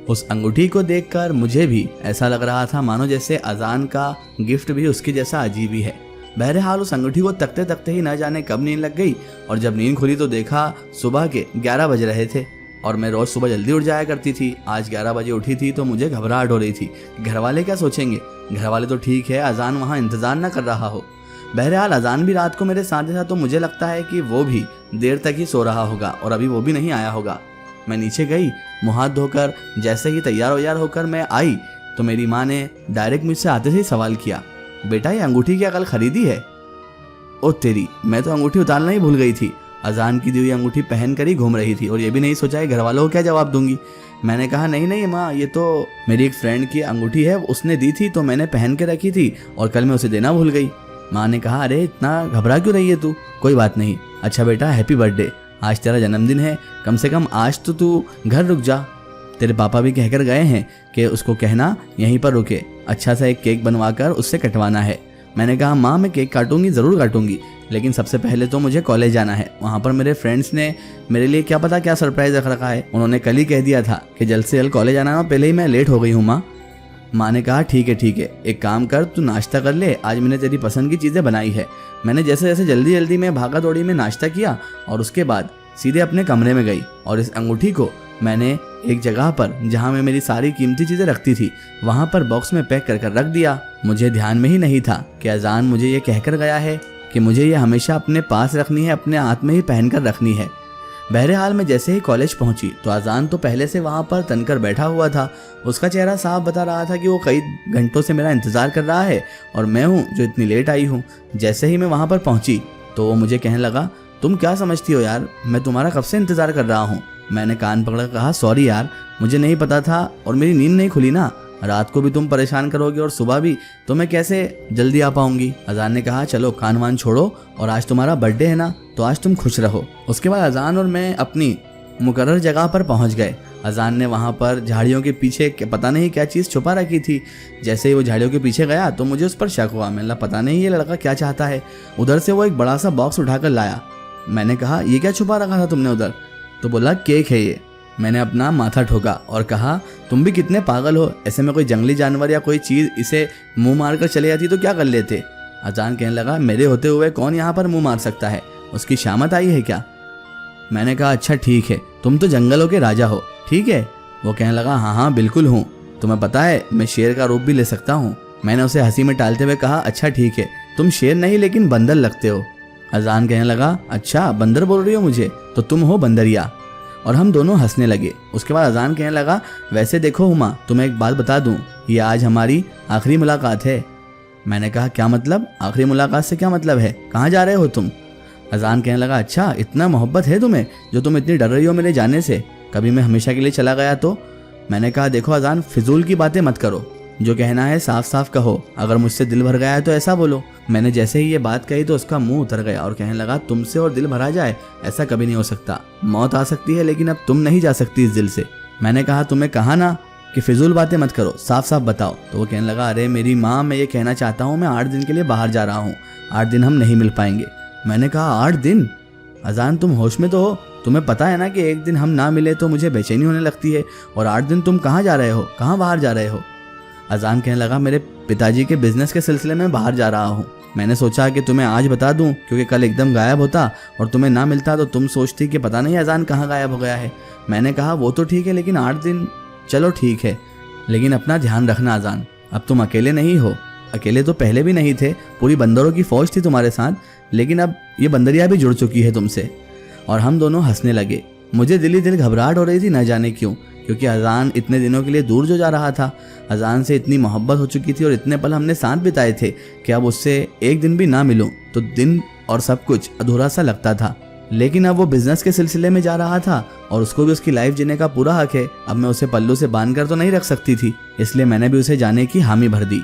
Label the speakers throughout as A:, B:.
A: उस अंगूठी को देखकर मुझे भी ऐसा लग रहा था मानो जैसे अजान का गिफ्ट भी उसके जैसा अजीब ही है। बहरहाल उस अंगूठी को तकते तकते ही न जाने कब नींद लग गई और जब नींद खुली तो देखा सुबह के 11 बज रहे थे और मैं रोज सुबह जल्दी उठ जाया करती थी। आज 11 बजे उठी थी तो मुझे घबराहट हो रही थी। घर वाले क्या सोचेंगे? घर वाले तो ठीक है, अजान वहाँ इंतजार न कर रहा हो। बहरहाल अजान भी रात को मेरे साथ था तो मुझे लगता है कि वो भी देर तक ही सो रहा होगा और अभी वो भी नहीं आया होगा। मैं नीचे गई, मुँह हाथ धोकर जैसे ही तैयार होकर मैं आई तो मेरी माँ ने डायरेक्ट मुझसे आते से ही सवाल किया, बेटा ये अंगूठी क्या कल खरीदी है? ओ तेरी, मैं तो अंगूठी उतारना ही भूल गई थी। अजान की दी हुई अंगूठी पहन कर ही घूम रही थी और ये भी नहीं सोचा है घर वालों को क्या जवाब दूंगी। मैंने कहा नहीं माँ, ये तो मेरी एक फ्रेंड की अंगूठी है, उसने दी थी तो मैंने पहन के रखी थी और कल मैं उसे देना भूल गई। माँ ने कहा अरे इतना घबरा क्यों रही है तू? कोई बात नहीं। अच्छा बेटा हैप्पी बर्थडे, आज तेरा जन्मदिन है, कम से कम आज तो तू घर रुक जा। तेरे पापा भी कहकर गए हैं कि उसको कहना यहीं पर रुके, अच्छा सा एक केक बनवा कर उससे कटवाना है। मैंने कहा माँ मैं केक काटूंगी, ज़रूर काटूंगी, लेकिन सबसे पहले तो मुझे कॉलेज जाना है। वहाँ पर मेरे फ्रेंड्स ने मेरे लिए क्या पता क्या सरप्राइज रख रखा है। उन्होंने कल ही कह दिया था कि जल्द से जल्द कॉलेज आना, पहले ही मैं लेट हो गई हूँ माँ। माँ ने कहा ठीक है, एक काम कर तू नाश्ता कर ले, आज मैंने तेरी पसंद की चीज़ें बनाई है। मैंने जैसे जल्दी में भागा दौड़ी में नाश्ता किया और उसके बाद सीधे अपने कमरे में गई और इस अंगूठी को मैंने एक जगह पर जहाँ मैं मेरी सारी कीमती चीज़ें रखती थी वहाँ पर बॉक्स में पैक कर रख दिया। मुझे ध्यान में ही नहीं था कि अजान मुझे ये कहकर गया है कि मुझे ये हमेशा अपने पास रखनी है, अपने हाथ में ही पहन कर रखनी है। बहरहाल मैं जैसे ही कॉलेज पहुंची तो अजान तो पहले से वहाँ पर तनकर बैठा हुआ था। उसका चेहरा साफ बता रहा था कि वो कई घंटों से मेरा इंतज़ार कर रहा है और मैं हूँ जो इतनी लेट आई हूँ। जैसे ही मैं वहाँ पर पहुँची तो वो मुझे कहने लगा, तुम क्या समझती हो यार, मैं तुम्हारा कब से इंतज़ार कर रहा हूँ। मैंने कान पकड़कर कहा सॉरी यार, मुझे नहीं पता था और मेरी नींद नहीं खुली ना, रात को भी तुम परेशान करोगे और सुबह भी, तो मैं कैसे जल्दी आ पाऊंगी। अजान ने कहा चलो कान वान छोड़ो और आज तुम्हारा बर्थडे है ना, तो आज तुम खुश रहो। उसके बाद अजान और मैं अपनी मुकर्रर जगह पर पहुंच गए। अजान ने वहां पर झाड़ियों के पीछे पता नहीं क्या चीज़ छुपा रखी थी। जैसे ही वो झाड़ियों के पीछे गया तो मुझे उस पर शक हुआ। मैंने पता नहीं ये लड़का क्या चाहता है। उधर से वो एक बड़ा सा बॉक्स उठाकर लाया। मैंने कहा ये क्या छुपा रखा था तुमने उधर? तो बोला केक है ये। मैंने अपना माथा ठोका और कहा तुम भी कितने पागल हो, ऐसे में कोई जंगली जानवर या कोई चीज़ इसे मुंह मार कर चले जाती तो क्या कर लेते। अजान कहने लगा मेरे होते हुए कौन यहाँ पर मुंह मार सकता है, उसकी शामत आई है क्या? मैंने कहा अच्छा ठीक है, तुम तो जंगलों के राजा हो, ठीक है। वो कहने लगा हाँ बिल्कुल हूँ, तुम्हें पता है मैं शेर का रूप भी ले सकता हूँ। मैंने उसे हंसी में टालते हुए कहा अच्छा ठीक है, तुम शेर नहीं लेकिन बंदर लगते हो। अजान कहने लगा अच्छा बंदर बोल रही हो मुझे, तो तुम हो बंदरिया। और हम दोनों हंसने लगे। उसके बाद अजान कहने लगा वैसे देखो हुमा, तुम्हें एक बात बता दूं, ये आज हमारी आखिरी मुलाकात है। मैंने कहा क्या मतलब? आखिरी मुलाकात से क्या मतलब है, कहाँ जा रहे हो तुम? अजान कहने लगा अच्छा इतना मोहब्बत है तुम्हें जो तुम इतनी डर रही हो मेरे जाने से, कभी मैं हमेशा के लिए चला गया तो? मैंने कहा देखो अजान फिजूल की बातें मत करो, जो कहना है साफ साफ कहो, अगर मुझसे दिल भर गया है तो ऐसा बोलो। मैंने जैसे ही ये बात कही तो उसका मुंह उतर गया और कहने लगा तुमसे और दिल भरा जाए ऐसा कभी नहीं हो सकता, मौत आ सकती है लेकिन अब तुम नहीं जा सकती इस दिल से। मैंने कहा तुम्हें कहा ना कि फिजूल बातें मत करो, साफ साफ बताओ। तो वो कहने लगा अरे मेरी माँ, मैं ये कहना चाहता हूँ मैं 8 दिन के लिए बाहर जा रहा हूँ, 8 दिन हम नहीं मिल पाएंगे। मैंने कहा 8 दिन? अजान तुम होश में तो हो? तुम्हें पता है ना कि एक दिन हम ना मिले तो मुझे बेचैनी होने लगती है, और 8 दिन तुम कहाँ जा रहे हो, कहाँ बाहर जा रहे हो? अजान कहने लगा मेरे पिताजी के बिजनेस के सिलसिले में बाहर जा रहा हूँ। मैंने सोचा कि तुम्हें आज बता दूं क्योंकि कल एकदम गायब होता और तुम्हें ना मिलता तो तुम सोचती कि पता नहीं अजान कहाँ गायब हो गया है। मैंने कहा वो तो ठीक है लेकिन 8 दिन चलो ठीक है, लेकिन अपना ध्यान रखना अजान, अब तुम अकेले नहीं हो। अकेले तो पहले भी नहीं थे, पूरी बंदरों की फौज थी तुम्हारे साथ, लेकिन अब ये बंदरिया भी जुड़ चुकी है तुमसे। और हम दोनों हंसने लगे। मुझे दिल ही दिल घबराहट हो रही थी, न जाने क्यों, क्योंकि अजान इतने दिनों के लिए दूर जो जा रहा था, अजान से इतनी मोहब्बत हो चुकी थी और इतने पल हमने साथ बिताए थे कि अब उससे एक दिन भी ना मिलूं तो दिन और सब कुछ अधूरा सा लगता था। लेकिन अब वो बिजनेस के सिलसिले में जा रहा था और उसको भी उसकी लाइफ जीने का पूरा हक है। अब मैं उसे पल्लू से बांध कर तो नहीं रख सकती थी, इसलिए मैंने भी उसे जाने की हामी भर दी।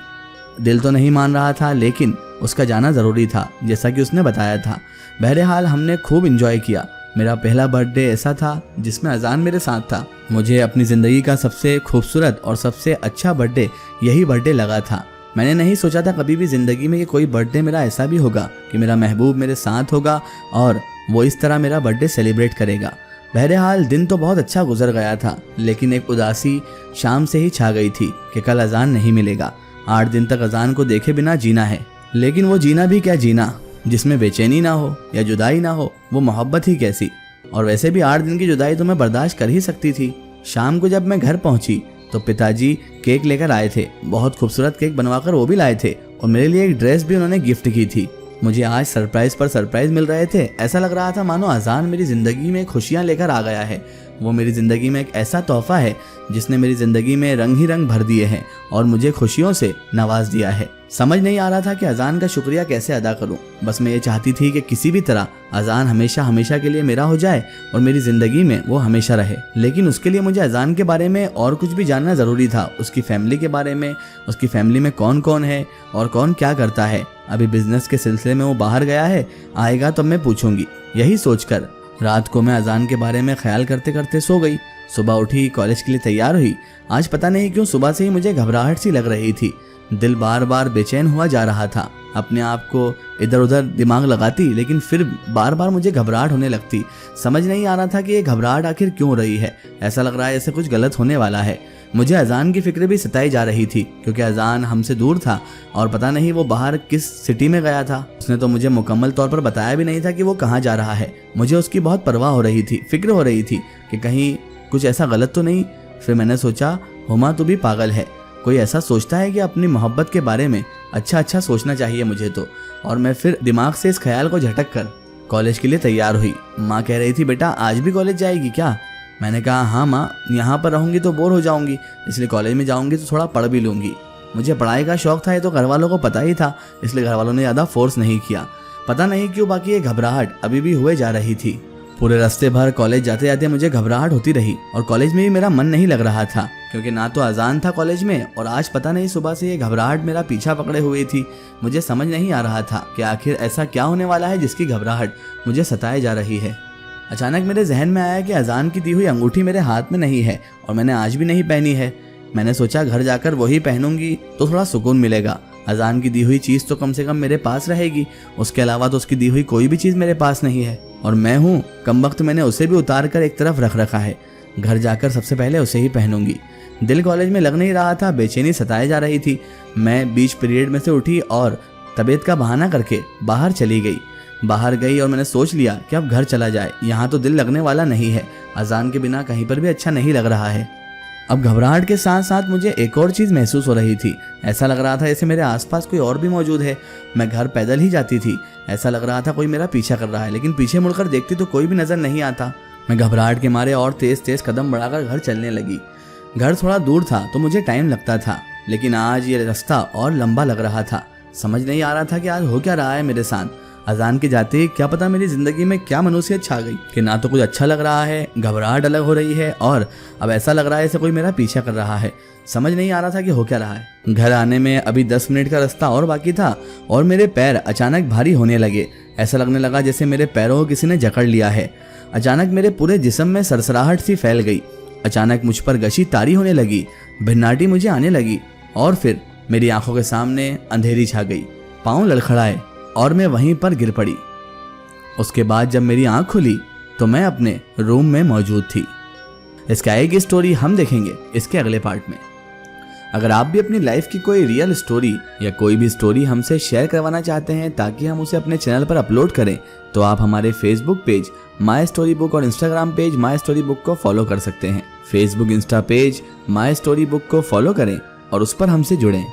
A: दिल तो नहीं मान रहा था लेकिन उसका जाना ज़रूरी था, जैसा कि उसने बताया था। बहरहाल हमने खूब इंजॉय किया। मेरा पहला बर्थडे ऐसा था जिसमें अजान मेरे साथ था। मुझे अपनी ज़िंदगी का सबसे खूबसूरत और सबसे अच्छा बर्थडे यही बर्थडे लगा था। मैंने नहीं सोचा था कभी भी ज़िंदगी में कि कोई बर्थडे मेरा ऐसा भी होगा कि मेरा महबूब मेरे साथ होगा और वो इस तरह मेरा बर्थडे सेलिब्रेट करेगा। बहरहाल दिन तो बहुत अच्छा गुजर गया था, लेकिन एक उदासी शाम से ही छा गई थी कि कल अजान नहीं मिलेगा। 8 दिन तक अजान को देखे बिना जीना है, लेकिन वो जीना भी क्या जीना जिसमें बेचैनी ना हो या जुदाई ना हो, वो मोहब्बत ही कैसी। और वैसे भी 8 दिन की जुदाई तो मैं बर्दाश्त कर ही सकती थी। शाम को जब मैं घर पहुंची तो पिताजी केक लेकर आए थे। बहुत खूबसूरत केक बनवाकर वो भी लाए थे और मेरे लिए एक ड्रेस भी उन्होंने गिफ्ट की थी। मुझे आज सरप्राइज पर सरप्राइज मिल रहे थे। ऐसा लग रहा था मानो अजान मेरी जिंदगी में खुशियां लेकर आ गया है। वो मेरी जिंदगी में एक ऐसा तोहफा है जिसने मेरी जिंदगी में रंग ही रंग भर दिए हैं और मुझे खुशियों से नवाज दिया है। समझ नहीं आ रहा था कि अजान का शुक्रिया कैसे अदा करूं। बस मैं ये चाहती थी कि किसी भी तरह अजान हमेशा हमेशा के लिए मेरा हो जाए और मेरी जिंदगी में वो हमेशा रहे। लेकिन उसके लिए मुझे अजान के बारे में और कुछ भी जानना जरूरी था। उसकी फैमिली के बारे में, उसकी फैमिली में कौन कौन है और कौन क्या करता है। अभी बिजनेस के सिलसिले में वो बाहर गया है, आएगा तब मैं पूछूंगी। यही सोचकर रात को मैं अजान के बारे में ख्याल करते करते सो गई। सुबह उठी, कॉलेज के लिए तैयार हुई। आज पता नहीं क्यों सुबह से ही मुझे घबराहट सी लग रही थी। दिल बार बार बेचैन हुआ जा रहा था। अपने आप को इधर उधर दिमाग लगाती, लेकिन फिर बार बार मुझे घबराहट होने लगती। समझ नहीं आ रहा था कि ये घबराहट आखिर क्यों हो रही है। ऐसा लग रहा है जैसे कुछ गलत होने वाला है। मुझे अजान की फिक्र भी सताई जा रही थी, क्योंकि अजान हमसे दूर था और पता नहीं वो बाहर किस सिटी में गया था। उसने तो मुझे मुकम्मल तौर पर बताया भी नहीं था कि वो कहाँ जा रहा है। मुझे उसकी बहुत परवाह हो रही थी, फिक्र हो रही थी कि कहीं कुछ ऐसा गलत तो नहीं। फिर मैंने सोचा, हुमा तू भी पागल है। कोई ऐसा सोचता है कि अपनी मोहब्बत के बारे में अच्छा सोचना चाहिए मुझे तो। और मैं फिर दिमाग से इस ख्याल को झटक कर कॉलेज के लिए तैयार हुई। माँ कह रही थी, बेटा आज भी कॉलेज जाएगी क्या? मैंने कहा, हाँ माँ, यहाँ पर रहूँगी तो बोर हो जाऊँगी, इसलिए कॉलेज में जाऊँगी तो थोड़ा पढ़ भी लूँगी। मुझे पढ़ाई का शौक था, ये तो घर वालों को पता ही था, इसलिए घर वालों ने ज़्यादा फोर्स नहीं किया। पता नहीं क्यों बाकी ये घबराहट अभी भी हुए जा रही थी। पूरे रास्ते भर कॉलेज जाते जाते मुझे घबराहट होती रही और कॉलेज में भी मेरा मन नहीं लग रहा था, क्योंकि ना तो अजान था कॉलेज में और आज पता नहीं सुबह से ये घबराहट मेरा पीछा पकड़े हुई थी। मुझे समझ नहीं आ रहा था कि आखिर ऐसा क्या होने वाला है जिसकी घबराहट मुझे सताए जा रही है। अचानक मेरे जहन में आया कि अजान की दी हुई अंगूठी मेरे हाथ में नहीं है और मैंने आज भी नहीं पहनी है। मैंने सोचा घर जाकर वही पहनूंगी तो थोड़ा सुकून मिलेगा। अजान की दी हुई चीज़ तो कम से कम मेरे पास रहेगी, उसके अलावा तो उसकी दी हुई कोई भी चीज़ मेरे पास नहीं है और मैं हूँ कमबख्त, मैंने उसे भी उतार कर एक तरफ रख रखा है। घर जाकर सबसे पहले उसे ही पहनूंगी। दिल कॉलेज में लग नहीं रहा था, बेचैनी सताए जा रही थी। मैं बीच पीरियड में से उठी और तबीयत का बहाना करके बाहर चली गई। बाहर गई और मैंने सोच लिया कि अब घर चला जाए, यहाँ तो दिल लगने वाला नहीं है। अजान के बिना कहीं पर भी अच्छा नहीं लग रहा है। अब घबराहट के साथ साथ मुझे एक और चीज़ महसूस हो रही थी। ऐसा लग रहा था जैसे मेरे आसपास कोई और भी मौजूद है। मैं घर पैदल ही जाती थी, ऐसा लग रहा था कोई मेरा पीछा कर रहा है, लेकिन पीछे मुड़कर देखती तो कोई भी नज़र नहीं आता। मैं घबराहट के मारे और तेज कदम बढ़ाकर घर चलने लगी। घर थोड़ा दूर था तो मुझे टाइम लगता था, लेकिन आज ये रास्ता और लंबा लग रहा था। समझ नहीं आ रहा था कि आज हो क्या रहा है मेरे साथ। अजान के जाते ही क्या पता मेरी जिंदगी में क्या मनुष्यत छा गई कि ना तो कुछ अच्छा लग रहा है, घबराहट अलग हो रही है और अब ऐसा लग रहा है जैसे कोई मेरा पीछा कर रहा है। समझ नहीं आ रहा था कि हो क्या रहा है। घर आने में अभी 10 मिनट का रास्ता और बाकी था और मेरे पैर अचानक भारी होने लगे। ऐसा लगने लगा जैसे मेरे पैरों को किसी ने जकड़ लिया है। अचानक मेरे पूरे जिस्म में सरसराहट सी फैल गई। अचानक मुझ पर गशी तारी होने लगी, भिन्नाटी मुझे आने लगी और फिर मेरी आंखों के सामने अंधेरी छा गई। पाँव लड़खड़ाए और मैं वहीं पर गिर पड़ी। उसके बाद जब मेरी आंख खुली तो मैं अपने रूम में मौजूद थी। इसका एक स्टोरी हम देखेंगे इसके अगले पार्ट में। अगर आप भी अपनी लाइफ की कोई रियल स्टोरी या कोई भी स्टोरी हमसे शेयर करवाना चाहते हैं ताकि हम उसे अपने चैनल पर अपलोड करें, तो आप हमारे Facebook page My Story Book और Instagram page My Story Book को फॉलो कर सकते हैं। Facebook Insta page My Story Book को फॉलो करें और उस पर हमसे जुड़ें।